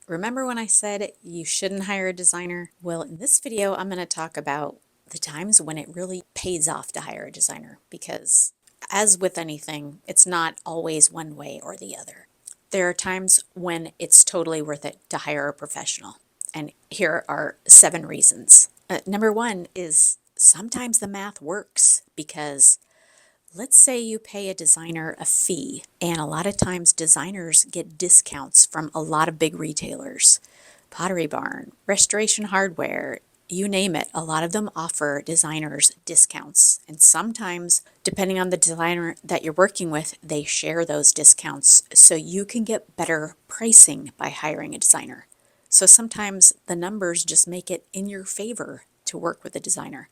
Remember when I said you shouldn't hire a designer? Well, in this video, I'm going to talk about the times when it really pays off to hire a designer, because as with anything, it's not always one way or the other. There are times when it's totally worth it to hire a professional. And here are 7 reasons. Number 1 is sometimes the math works, because let's say you pay a designer a fee, and a lot of times designers get discounts from a lot of big retailers. Pottery Barn, Restoration Hardware, you name it, a lot of them offer designers discounts. And sometimes, depending on the designer that you're working with, they share those discounts so you can get better pricing by hiring a designer. So sometimes the numbers just make it in your favor to work with a designer.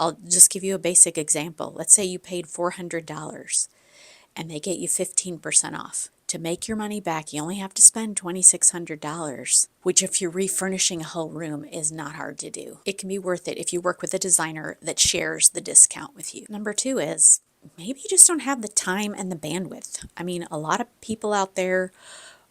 I'll just give you a basic example. Let's say you paid $400 and they get you 15% off. To make your money back, you only have to spend $2,600, which if you're refurnishing a whole room is not hard to do. It can be worth it if you work with a designer that shares the discount with you. Number 2 is maybe you just don't have the time and the bandwidth. I mean, a lot of people out there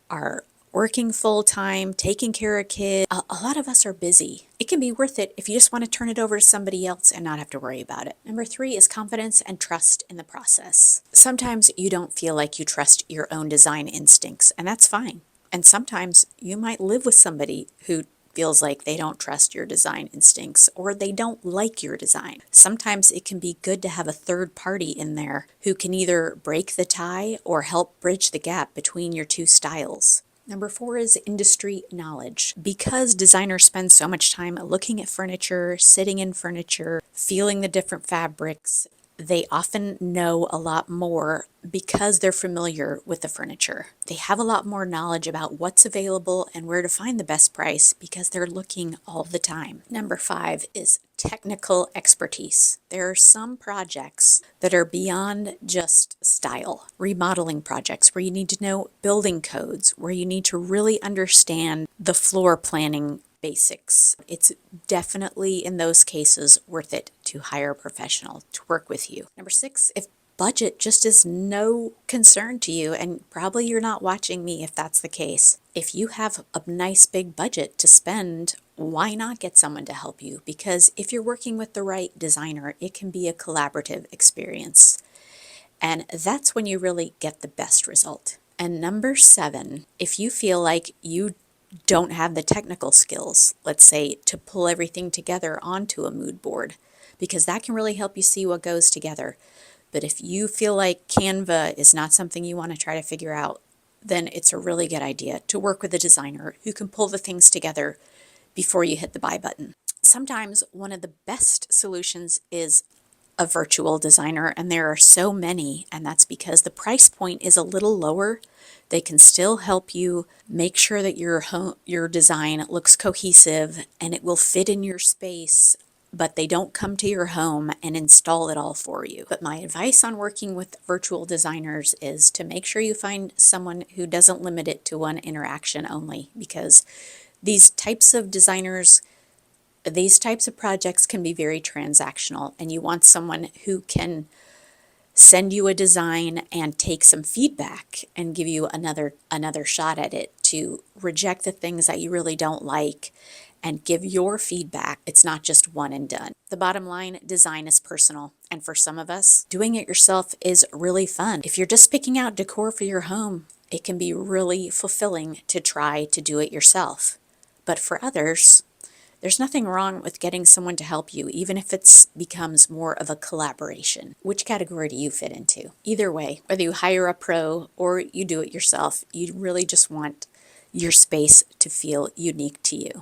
are working full-time, taking care of kids. A lot of us are busy. It can be worth it if you just want to turn it over to somebody else and not have to worry about it. Number 3 is confidence and trust in the process. Sometimes you don't feel like you trust your own design instincts, and that's fine. And sometimes you might live with somebody who feels like they don't trust your design instincts or they don't like your design. Sometimes it can be good to have a third party in there who can either break the tie or help bridge the gap between your two styles. Number 4 is industry knowledge. Because designers spend so much time looking at furniture, sitting in furniture, feeling the different fabrics, they often know a lot more because they're familiar with the furniture. They have a lot more knowledge about what's available and where to find the best price because they're looking all the time. Number 5 is technical expertise. There are some projects that are beyond just style. Remodeling projects where you need to know building codes, where you need to really understand the floor planning basics. It's definitely in those cases worth it to hire a professional to work with you. Number 6, if budget just is no concern to you, and probably you're not watching me if that's the case, if you have a nice big budget to spend, why not get someone to help you? Because if you're working with the right designer, it can be a collaborative experience. And that's when you really get the best result. And number 7, if you feel like you don't have the technical skills, let's say, to pull everything together onto a mood board, because that can really help you see what goes together. But if you feel like Canva is not something you want to try to figure out, then it's a really good idea to work with a designer who can pull the things together before you hit the buy button. Sometimes one of the best solutions is a virtual designer, and there are so many, and that's because the price point is a little lower. They can still help you make sure that your design looks cohesive and it will fit in your space, but they don't come to your home and install it all for you. But my advice on working with virtual designers is to make sure you find someone who doesn't limit it to one interaction only, because these types of projects can be very transactional, and you want someone who can send you a design and take some feedback and give you another shot at it, to reject the things that you really don't like and give your feedback. It's not just one and done. The bottom line, design is personal, and for some of us, doing it yourself is really fun. If you're just picking out decor for your home, it can be really fulfilling to try to do it yourself. But for others, there's nothing wrong with getting someone to help you, even if it becomes more of a collaboration. Which category do you fit into? Either way, whether you hire a pro or you do it yourself, you really just want your space to feel unique to you.